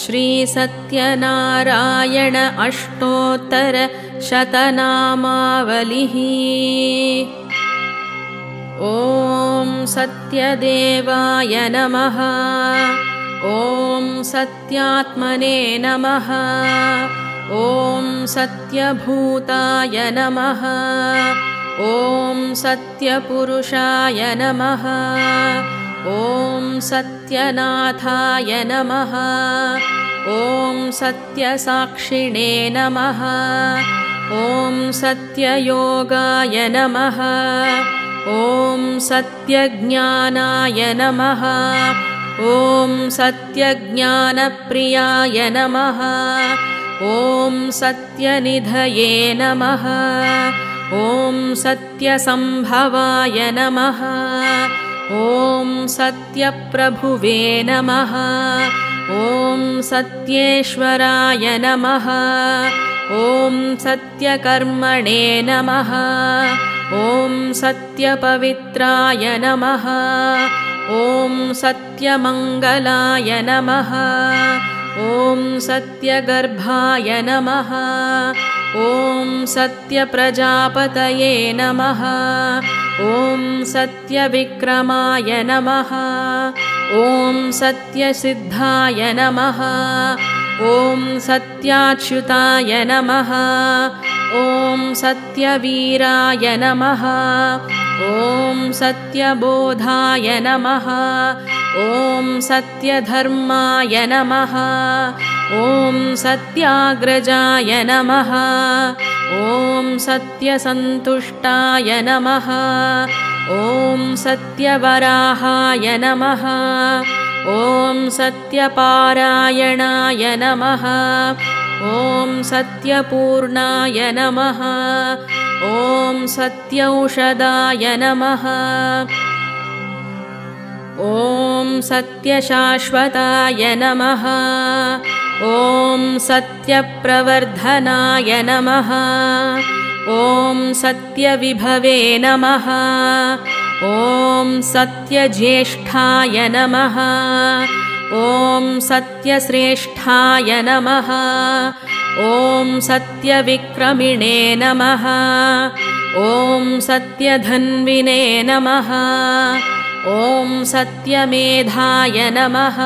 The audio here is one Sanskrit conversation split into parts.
श्रीसत्यनारायण अष्टोत्तर शतनामावलिः। ॐ सत्यदेवाय नमः। ॐ सत्यात्मने नमः। ॐ सत्यभूताय नमः। ॐ सत्यपुरुषाय नमः। ॐ सत्यनाथाय नमः। ॐ सत्यसाक्षिणे नमः। ॐ सत्ययोगाय नमः। ॐ सत्यज्ञानाय नमः। ॐ सत्यज्ञानप्रियाय नमः। ॐ सत्यनिधये नमः। ॐ सत्यसम्भवाय नमः। ॐ सत्यप्रभुवे नमः। ॐ सत्येश्वराय नमः। ॐ सत्यकर्मणे नमः। ॐ सत्यपवित्राय नमः। ॐ सत्यमङ्गलाय नमः। ॐ सत्यगर्भाय नमः। ॐ सत्यप्रजापतये नमः। ॐ सत्यविक्रमाय नमः। ॐ सत्यसिद्धाय नमः। ॐ सत्याच्युताय नमः। ॐ सत्यवीराय नमः। ॐ सत्यबोधाय नमः। ॐ सत्यधर्माय नमः। ॐ सत्याग्रजाय नमः। ॐ सत्यसन्तुष्टाय नमः। ॐ सत्यवराहाय नमः। ॐ सत्यपारायणाय नमः। ॐ सत्यपूर्णाय नमः। ॐ सत्यौषधाय नमः। ॐ सत्यशाश्वताय नमः। ॐ सत्यप्रवर्धनाय नमः। ॐ सत्यविभवे नमः। ॐ सत्यज्येष्ठाय नमः। ॐ सत्यश्रेष्ठाय नमः। ॐ सत्यविक्रमिणे नमः। ॐ सत्यधन्विने नमः। ॐ सत्यमेधाय नमः।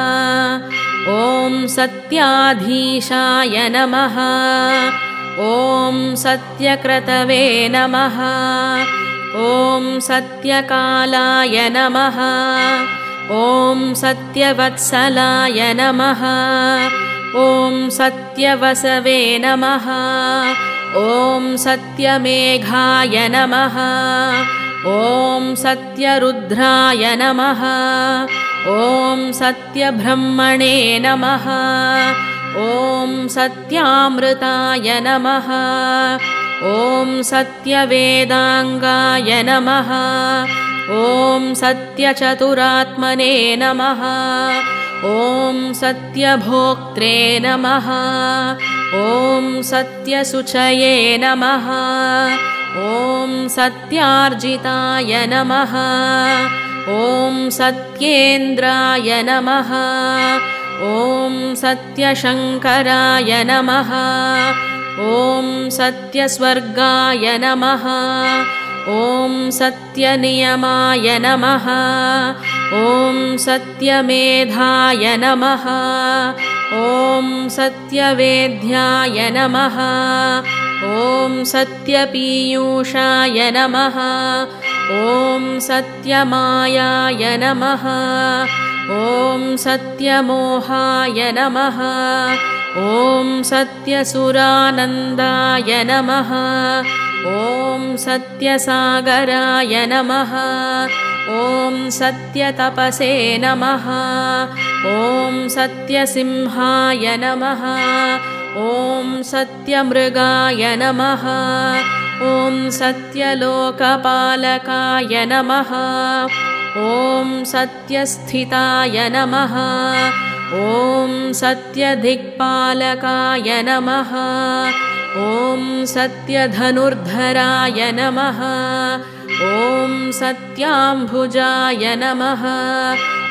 ॐ सत्याधीशाय नमः। ॐ सत्यक्रतवे नमः। ॐ सत्यकालाय नमः। ॐ सत्यवत्सलाय नमः। ॐ सत्यवसवे नमः। ॐ सत्यमेघाय नमः। ॐ सत्यरुद्राय नमः। ॐ सत्यब्रह्मणे नमः। ॐ सत्यामृताय नमः। ॐ सत्यवेदाङ्गाय नमः। ॐ सत्यचतुरात्मने नमः। ॐ सत्यभोक्त्रे नमः। ॐ सत्यशुचये नमः। ॐ सत्यार्जिताय नमः। ॐ सत्येन्द्राय नमः। ॐ सत्यशङ्कराय नमः। ॐ सत्यस्वर्गाय नमः। ॐ सत्यनियमाय नमः। ॐ सत्यमेधाय नमः। ॐ सत्यवेद्याय नमः। ॐ सत्यपीयूषाय नमः। ॐ सत्यमायाय नमः। ॐ सत्यमोहाय नमः। ॐ सत्यसुरानन्दाय नमः। ॐ सत्यसागराय नमः। ॐ सत्यतपसे नमः। ॐ सत्यसिंहाय नमः। ॐ सत्यमृगाय नमः। ॐ सत्यलोकपालकाय नमः। ॐ सत्यस्थिताय नमः। ॐ सत्यदिक्पालकाय नमः। ॐ सत्यधनुर्धराय नमः। ॐ सत्याम्भुजाय नमः।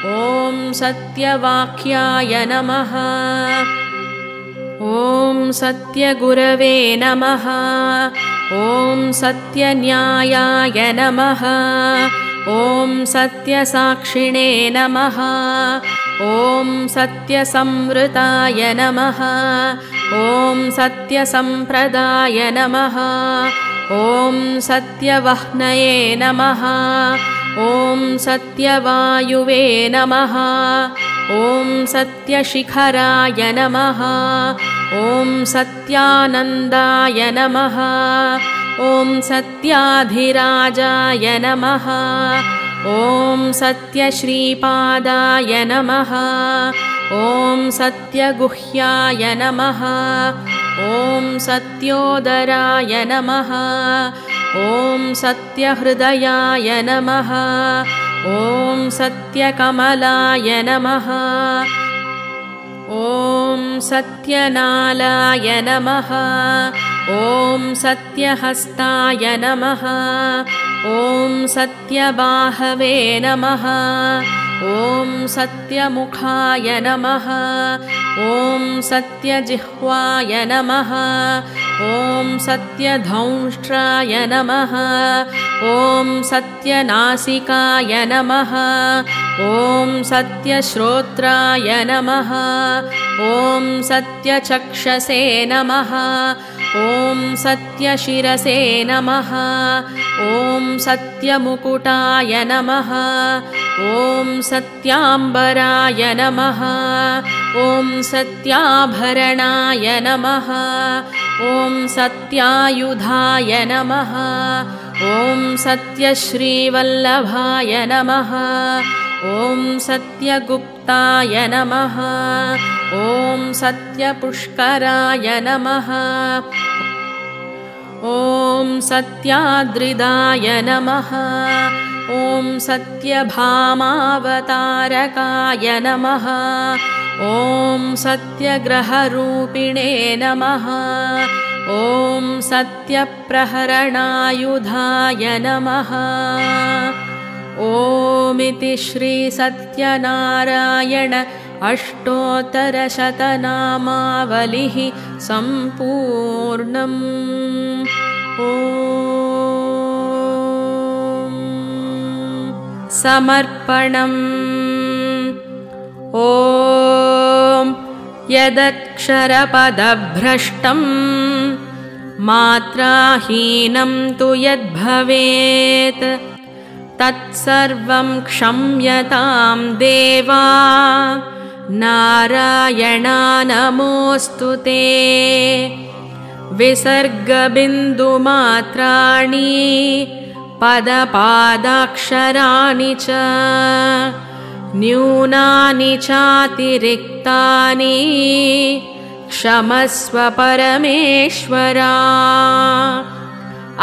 ॐ सत्यवाक्याय नमः ॐ सत्यगुरवे नमः ॐ सत्यन्यायाय नमः ॐ सत्यसाक्षिणे नमः ॐ सत्यसंवृताय नमः ॐ सत्यसम्प्रदाय नमः ॐ सत्यवह्नये नमः ॐ सत्यवायुवे नमः ॐ सत्यशिखराय नमः ॐ सत्यानन्दाय नमः ॐ सत्याधिराजाय नमः ॐ सत्यश्रीपादाय नमः ॐ सत्यगुह्याय नमः ॐ सत्योदराय नमः ॐ सत्यहृदयाय नमः ॐ सत्यकमलाय नमः ॐ सत्यनालाय नमः ॐ सत्यहस्ताय नमः ॐ सत्यबाहवे नमः ॐ सत्यमुखाय नमः ॐ सत्यजिह्वाय नमः ॐ सत्यधौष्ट्राय नमः ॐ सत्यनासिकाय नमः ॐ सत्यश्रोत्राय नमः ॐ सत्यचक्षसे नमः ॐ सत्यशिरसे नमः ॐ सत्यमुकुटाय नमः ॐ सत्याम्बराय नमः ॐ सत्याभरणाय नमः ॐ सत्यायुधाय नमः ॐ सत्यश्रीवल्लभाय नमः ॐ सत्यगुप्ताय नमः ॐ सत्यपुष्कराय नमः ॐ सत्याद्रिदाय नमः ॐ सत्यभामावतारकाय नमः ॐ सत्यग्रहरूपिणे नमः ॐ सत्यप्रहरणायुधाय नमः ॐ श्री सत्यनारायण अष्टोत्तरशतनामावलिः सम्पूर्णम् ॐ समर्पणम् ॐ यदक्षरपदभ्रष्टं मात्राहीनं तु यद्भवेत् तत्सर्वं क्षम्यतां देवा नारायणा नमोऽस्तु ते विसर्गबिन्दुमात्राणि पदपादाक्षराणि च न्यूनानि चातिरिक्तानि क्षमस्व परमेश्वरा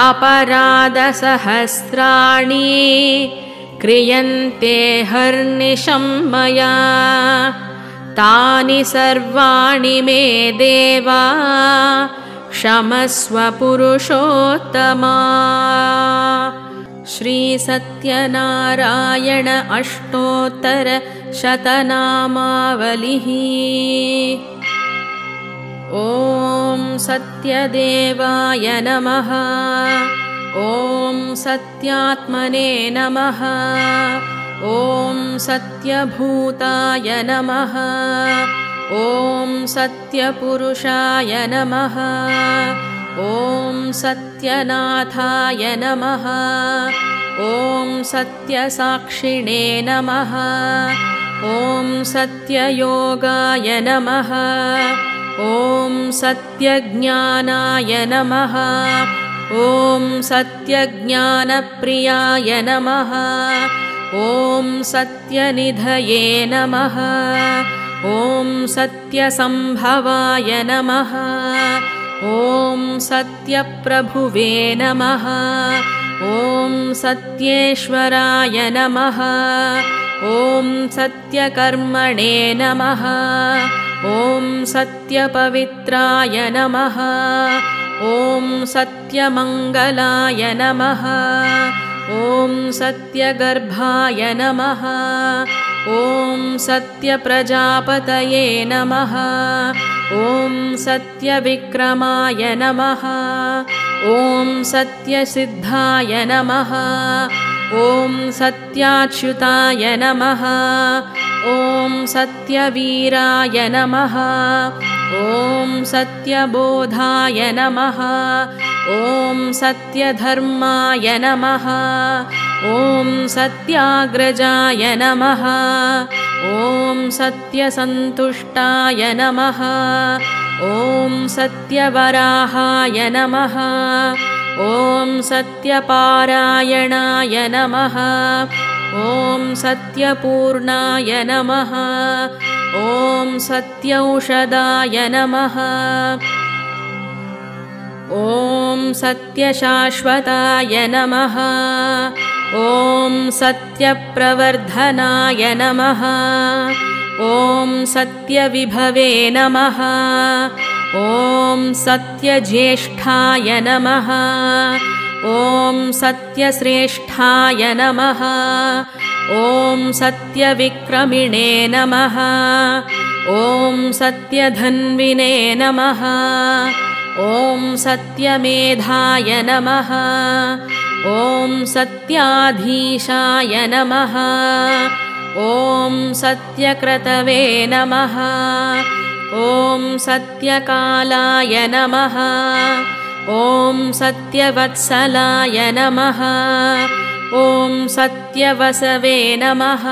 अपराधसहस्राणि क्रियन्ते हर्निशं मया तानि सर्वाणि मे देवा क्षमस्व पुरुषोत्तमा श्री सत्यनारायण अष्टोत्तर शतनामावलिः ॐ सत्यदेवाय नमः ॐ सत्यात्मने नमः ॐ सत्यभूताय नमः ॐ सत्यपुरुषाय नमः ॐ सत्यनाथाय नमः ॐ सत्यसाक्षिणे नमः ॐ सत्ययोगाय नमः ॐ सत्यज्ञानाय नमः ॐ सत्यज्ञानप्रियाय नमः ॐ सत्यनिधये नमः ॐ सत्यसम्भवाय नमः ॐ सत्यप्रभुवे नमः ॐ सत्येश्वराय नमः ॐ सत्यकर्मणे नमः ॐ सत्यपवित्राय नमः ॐ सत्यमङ्गलाय नमः ॐ सत्यगर्भाय नमः ॐ सत्यप्रजापतये नमः ॐ सत्यविक्रमाय नमः ॐ सत्यसिद्धाय नमः ॐ सत्याच्युताय नमः ॐ सत्यवीराय नमः ॐ सत्यबोधाय नमः ॐ सत्यधर्माय नमः ॐ सत्याग्रजाय नमः ॐ सत्यसन्तुष्टाय नमः ॐ सत्यवराहाय नमः ॐ सत्यपारायणाय नमः ॐ सत्यपूर्णाय नमः ॐ सत्यौषधाय नमः ॐ सत्यशाश्वताय नमः ॐ सत्यप्रवर्धनाय नमः ॐ सत्यविभवे नमः ॐ सत्यज्येष्ठाय नमः ॐ सत्यश्रेष्ठाय नमः ॐ सत्यविक्रमिणे नमः ॐ सत्यधन्विने नमः ॐ सत्यमेधाय नमः ॐ सत्याधीशाय नमः ॐ सत्यक्रतवे नमः ॐ सत्यकालाय नमः ॐ सत्यवत्सलाय नमः ॐ सत्यवसवे नमः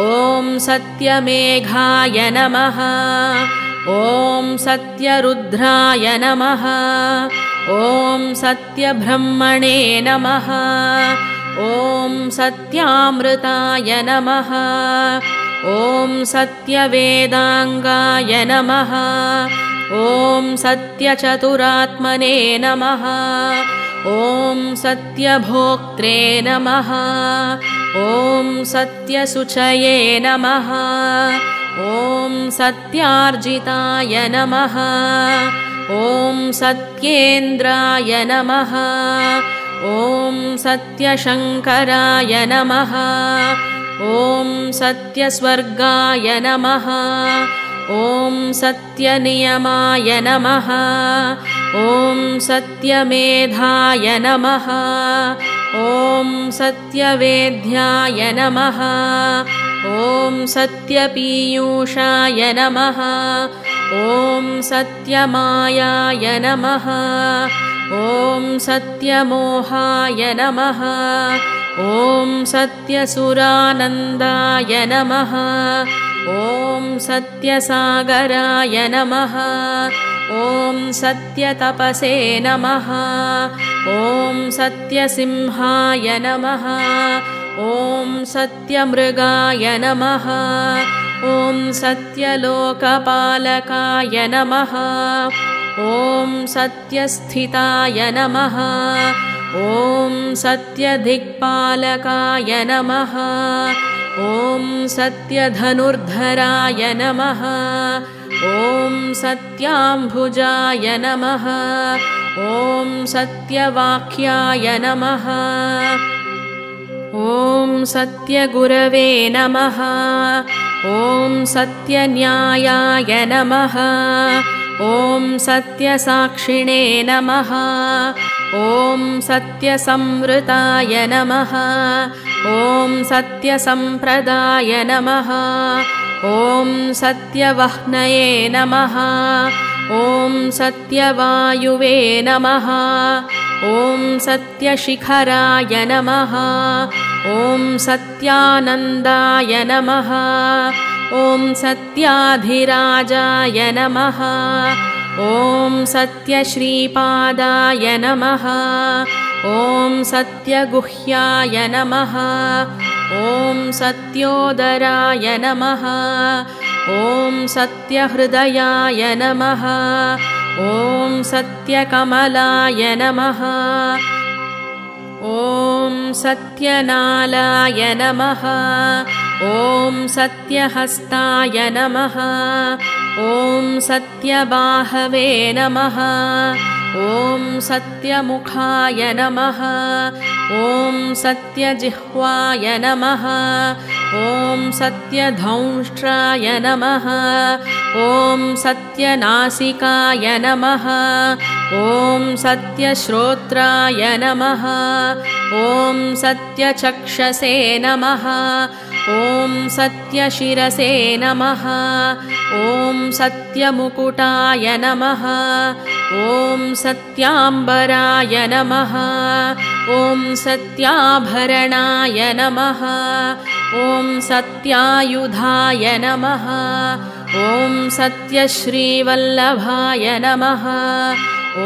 ॐ सत्यमेघाय नमः ॐ सत्यरुद्राय नमः ॐ सत्यब्रह्मणे नमः ॐ सत्यामृताय नमः ॐ सत्यवेदाङ्गाय नमः ॐ सत्यचतुरात्मने नमः ॐ सत्यभोक्त्रे नमः ॐ सत्यशुचये नमः ॐ सत्यार्जिताय नमः ॐ सत्येन्द्राय नमः ॐ सत्यशङ्कराय नमः ॐ सत्यस्वर्गाय नमः ॐ सत्यनियमाय नमः ॐ सत्यमेधाय नमः ॐ सत्यवेद्याय नमः ॐ सत्यपीयूषाय नमः ॐ सत्यमायाय नमः ॐ सत्यमोहाय नमः ॐ सत्यसुरानन्दाय नमः ॐ सत्यसागराय नमः ॐ सत्यतपसे नमः ॐ सत्यसिंहाय नमः ॐ सत्यमृगाय नमः ॐ सत्यलोकपालकाय नमः ॐ सत्यस्थिताय नमः ॐ सत्यदिक्पालकाय नमः ॐ सत्यधनुर्धराय नमः ॐ सत्याम्भुजाय नमः ॐ सत्यवाक्याय नमः ॐ सत्यगुरवे नमः ॐ सत्यन्यायाय नमः ॐ सत्यसाक्षिणे नमः ॐ सत्यसंवृताय नमः ॐ सत्यसम्प्रदाय नमः ॐ सत्यवह्नये नमः ॐ सत्यवायुवे नमः ॐ सत्यशिखराय नमः ॐ सत्यानन्दाय नमः ॐ सत्याधिराजाय नमः ॐ सत्यश्रीपादाय नमः ॐ सत्यगुह्याय नमः ॐ सत्योदराय नमः ॐ सत्यहृदयाय नमः ॐ सत्यकमलाय नमः ॐ सत्यनालाय नमः ॐ सत्यहस्ताय नमः ॐ सत्यबाहवे नमः ॐ सत्यमुखाय नमः ॐ सत्यजिह्वाय नमः ॐ सत्यधौष्ट्राय नमः ॐ सत्यनासिकाय नमः ॐ सत्यश्रोत्राय नमः ॐ सत्यचक्षसे नमः ॐ सत्यशिरसे नमः ॐ सत्यमुकुटाय नमः ॐ सत्याम्बराय नमः ॐ सत्याभरणाय नमः ॐ सत्यायुधाय नमः ॐ सत्यश्रीवल्लभाय नमः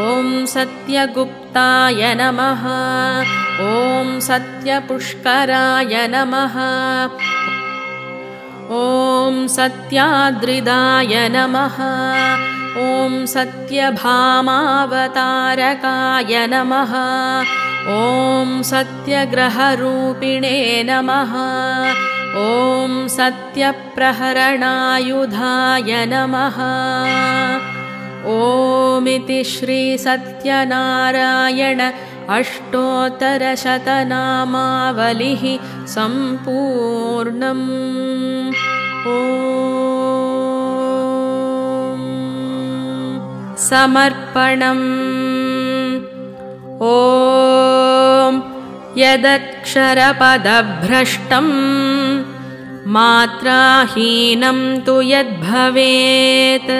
ॐ सत्यगुप्ताय नमः ॐ सत्यपुष्कराय नमः ॐ सत्याद्रिदाय नमः ॐ सत्यभामावतारकाय नमः ॐ सत्यग्रहरूपिणे नमः ॐ सत्यप्रहरणायुधाय नमः ॐ इति श्री सत्यनारायण अष्टोत्तरशतनामावलिः सम्पूर्णम् ॐ समर्पणम् ॐ यदक्षरपदभ्रष्टं मात्राहीनं तु यद्भवेत्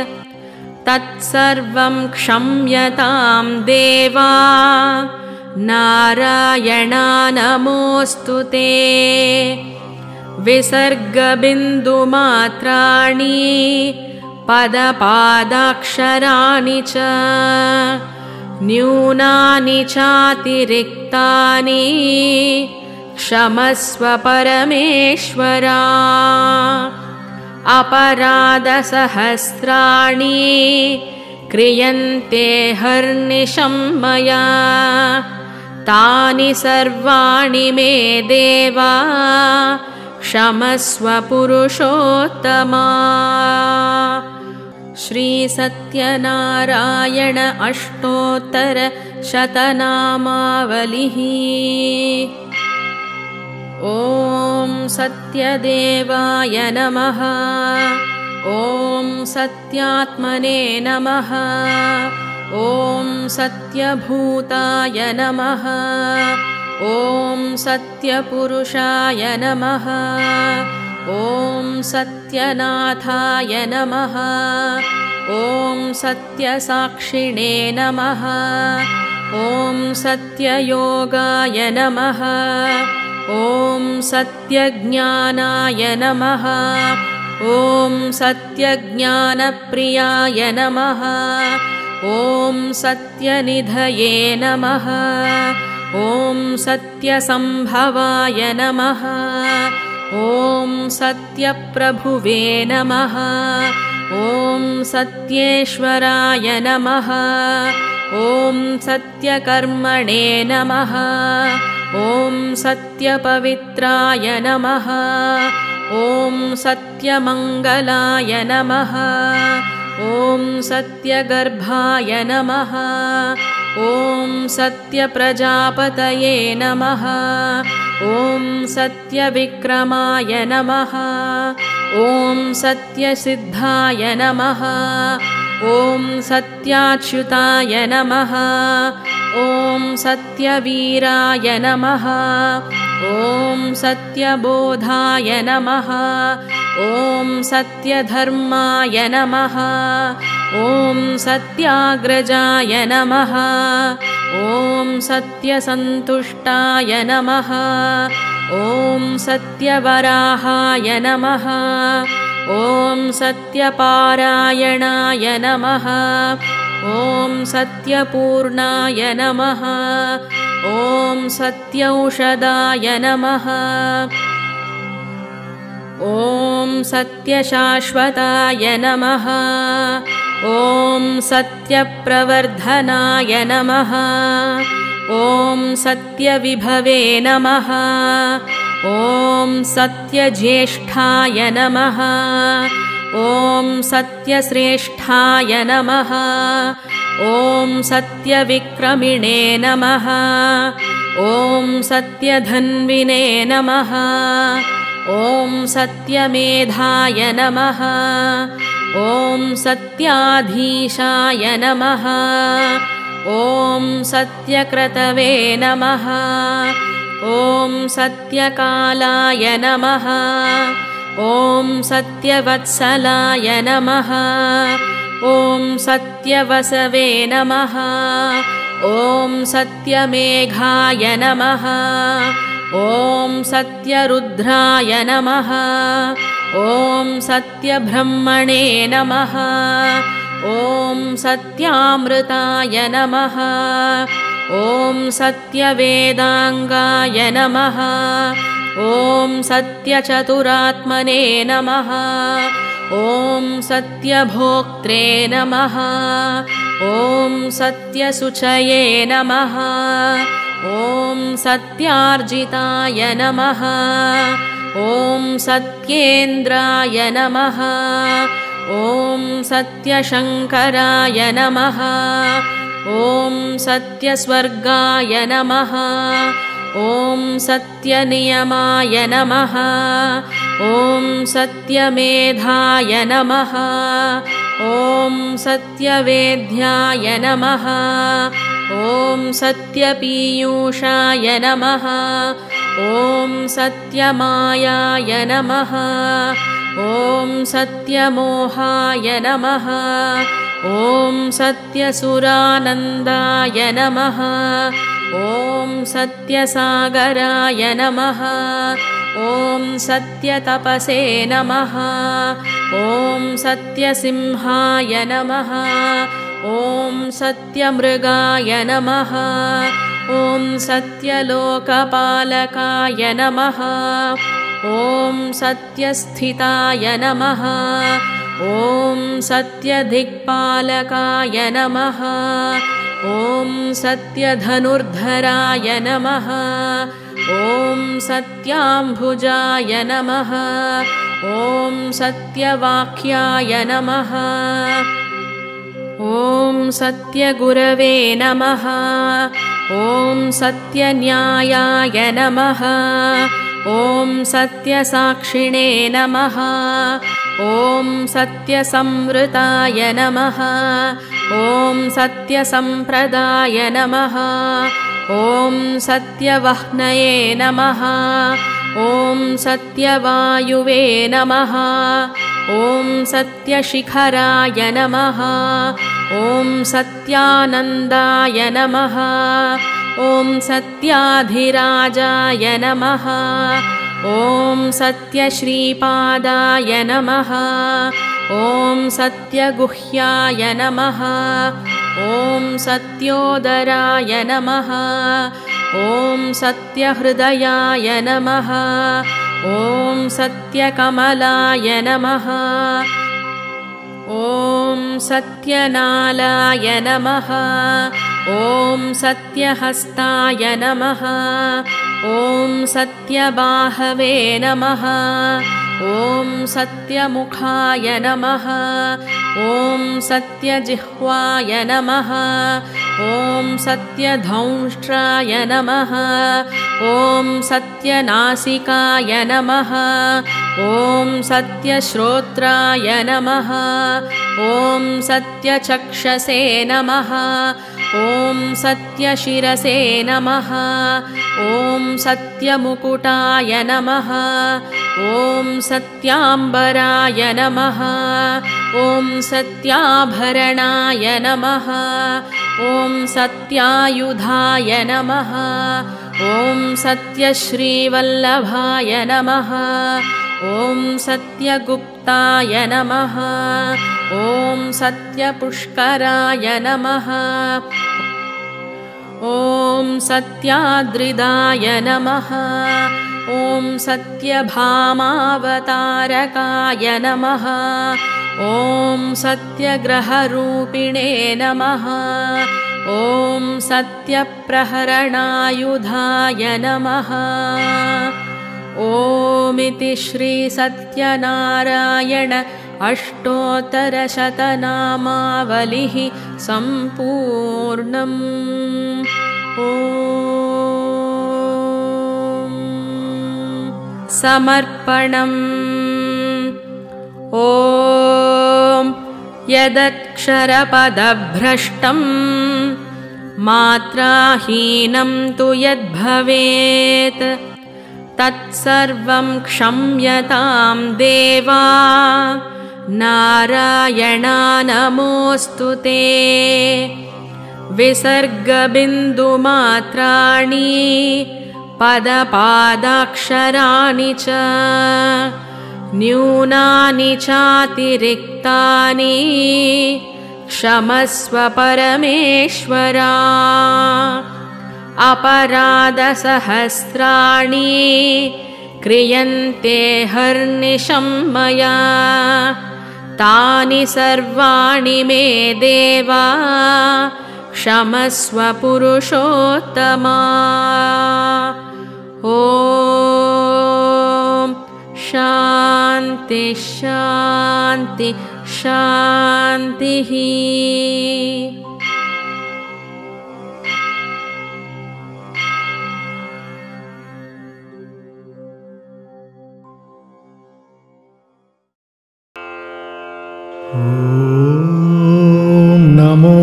तत्सर्वं क्षम्यतां देवा नारायणा नमोऽस्तु ते विसर्गबिन्दुमात्राणि पदपादाक्षराणि च न्यूनानि चातिरिक्तानि क्षमस्व परमेश्वरा अपराधसहस्राणि क्रियन्ते हर्निशं मया तानि सर्वाणि मे देवा क्षमस्व पुरुषोत्तमा श्री सत्यनारायण अष्टोत्तर शतनामावलिः ॐ सत्यदेवाय नमः ॐ सत्यात्मने नमः ॐ सत्यभूताय नमः ॐ सत्यपुरुषाय नमः ॐ सत्यनाथाय नमः ॐ सत्यसाक्षिणे नमः ॐ सत्ययोगाय नमः ॐ सत्यज्ञानाय नमः ॐ सत्यज्ञानप्रियाय नमः ॐ सत्यनिधये नमः ॐ सत्यसम्भवाय नमः ॐ सत्यप्रभुवे नमः ॐ सत्येश्वराय नमः ॐ सत्यकर्मणे नमः ॐ सत्यपवित्राय नमः ॐ सत्यमङ्गलाय नमः ॐ सत्यगर्भाय नमः ॐ सत्यप्रजापतये नमः ॐ सत्यविक्रमाय नमः ॐ सत्यसिद्धाय नमः ॐ सत्याच्युताय नमः ॐ सत्यवीराय नमः ॐ सत्यबोधाय नमः ॐ सत्यधर्माय नमः ॐ सत्याग्रजाय नमः ॐ सत्यसन्तुष्टाय नमः ॐ सत्यवराहाय नमः ॐ सत्यपारायणाय नमः ॐ सत्यपूर्णाय नमः ॐ सत्यौषधाय नमः ॐ सत्यशाश्वताय नमः ॐ सत्यप्रवर्धनाय नमः ॐ सत्यविभवे नमः ॐ सत्यज्येष्ठाय नमः ॐ सत्यश्रेष्ठाय नमः ॐ सत्यविक्रमिणे नमः ॐ सत्यधन्विने नमः ॐ सत्यमेधाय नमः ॐ सत्याधीशाय नमः ॐ सत्यक्रतवे नमः ॐ सत्यकालाय नमः ॐ सत्यवत्सलाय नमः ॐ सत्यवसवे नमः ॐ सत्यमेघाय नमः ॐ सत्यरुद्राय नमः ॐ सत्यब्रह्मणे नमः ॐ सत्यामृताय नमः ॐ सत्यवेदाङ्गाय नमः ॐ सत्यचतुरात्मने नमः ॐ सत्यभोक्त्रे नमः ॐ सत्यशुचये नमः ॐ सत्यार्जिताय नमः ॐ सत्येन्द्राय नमः ॐ सत्यशङ्कराय नमः ॐ सत्यस्वर्गाय नमः ॐ सत्यनियमाय नमः ॐ सत्यमेधाय नमः ॐ सत्यवेद्याय नमः ॐ सत्यपीयूषाय नमः ॐ सत्यमायाय नमः ॐ सत्यमोहाय नमः ॐ सत्यसुरानन्दाय नमः ॐ सत्यसागराय नमः ॐ सत्यतपसे नमः ॐ सत्यसिंहाय नमः ॐ सत्यमृगाय नमः ॐ सत्यलोकपालकाय नमः ॐ सत्यस्थिताय नमः ॐ सत्यदिक्पालकाय नमः ॐ सत्यधनुर्धराय नमः ॐ सत्याम्भुजाय नमः ॐ सत्यवाक्याय नमः ॐ सत्यगुरवे नमः ॐ सत्यन्यायाय नमः ॐ सत्यसाक्षिणे नमः ॐ सत्यसंवृताय नमः ॐ सत्यसम्प्रदाय नमः ॐ सत्यवह्नये नमः ॐ सत्यवायुवे नमः ॐ सत्यशिखराय नमः ॐ सत्यानन्दाय नमः ॐ सत्याधिराजाय नमः ॐ सत्यश्रीपादाय नमः ॐ सत्यगुह्याय नमः ॐ सत्योदराय नमः ॐ सत्यहृदयाय नमः ॐ सत्यकमलाय नमः ॐ सत्यनालाय नमः ॐ सत्यहस्ताय नमः ॐ सत्यबाहवे नमः ॐ सत्यमुखाय नमः ॐ सत्यजिह्वाय नमः ॐ सत्यधौष्ट्राय नमः ॐ सत्यनासिकाय नमः ॐ सत्यश्रोत्राय नमः ॐ सत्यचक्षसे नमः ॐ सत्यशिरसे नमः ॐ सत्यमुकुटाय नमः ॐ सत्याम्बराय नमः ॐ सत्याभरणाय नमः ॐ सत्यायुधाय नमः ॐ सत्यश्रीवल्लभाय नमः ॐ सत्यगुप्ताय नमः ॐ सत्यपुष्कराय नमः ॐ सत्याद्रिदाय नमः ॐ सत्यभामावतारकाय नमः ॐ सत्यग्रहरूपिणे नमः ॐ सत्यप्रहरणायुधाय नमः ॐ इति श्री सत्यनारायण अष्टोत्तरशतनामावलिः सम्पूर्णम्। ॐ समर्पणम्। ॐ यदक्षरपदभ्रष्टं मात्राहीनं तु यद्भवेत् तत्सर्वं क्षम्यतां देवा नारायणा नमोऽस्तु ते। विसर्गबिन्दुमात्राणि पदपादाक्षराणि च न्यूनानि चातिरिक्तानि क्षमस्व परमेश्वरा। अपराधसहस्राणि क्रियन्ते हर्निशं मया तानि सर्वाणि मे देवा क्षमस्व पुरुषोत्तमा। ॐ शान्ति शान्ति शान्तिः। ॐ नमो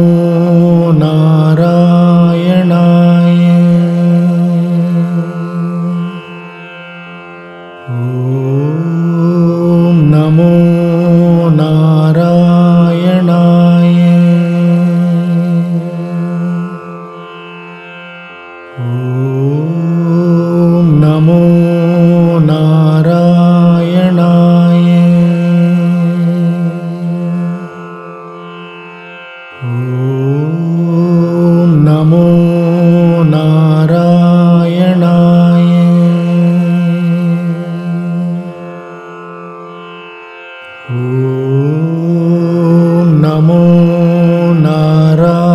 नारायणाय। ॐ नमो नारायणाय। ॐ नमो नारायणाय। ॐ नमो नारायणाय। ॐ नमो नारायणाय। ॐ नमो नारायणाय।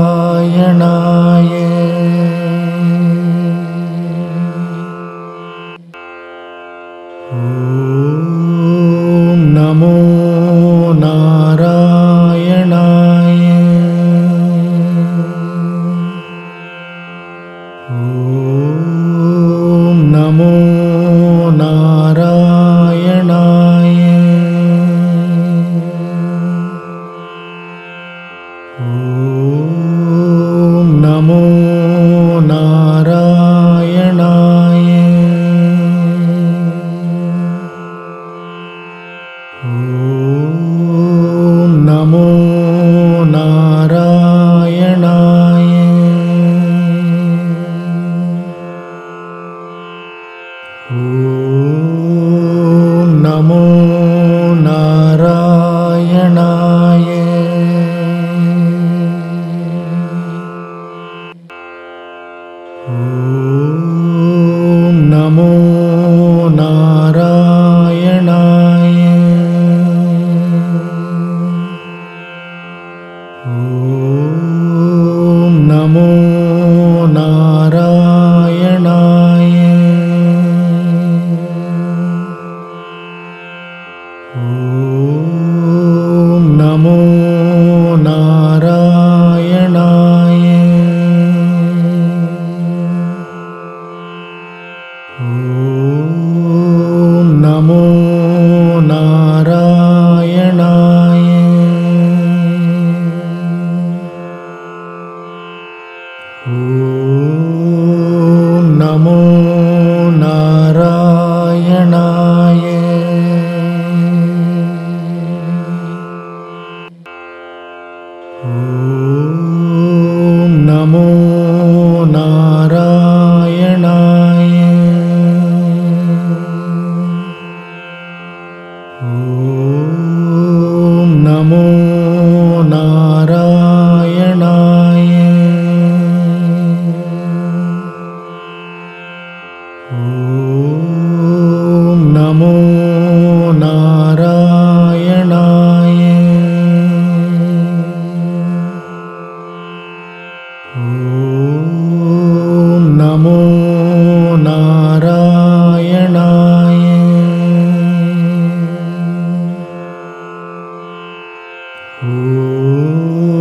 ॐ नमो नारायणाय। ॐ नमो नारायणाय। ॐ नमो नारायणाय। ॐ नमो नारायणाय। ॐ नमो नारायणाय। ॐ नमो नारायणाय। ॐ नमो नारायणाय। ॐ नमो नारायणाय। ॐ नमो नारायणाय। ॐ नमो नारायणाय। ॐ नमो नारायणाय। ॐ नमो नारायणाय। ॐ नमो नारायणाय। ॐ ॐ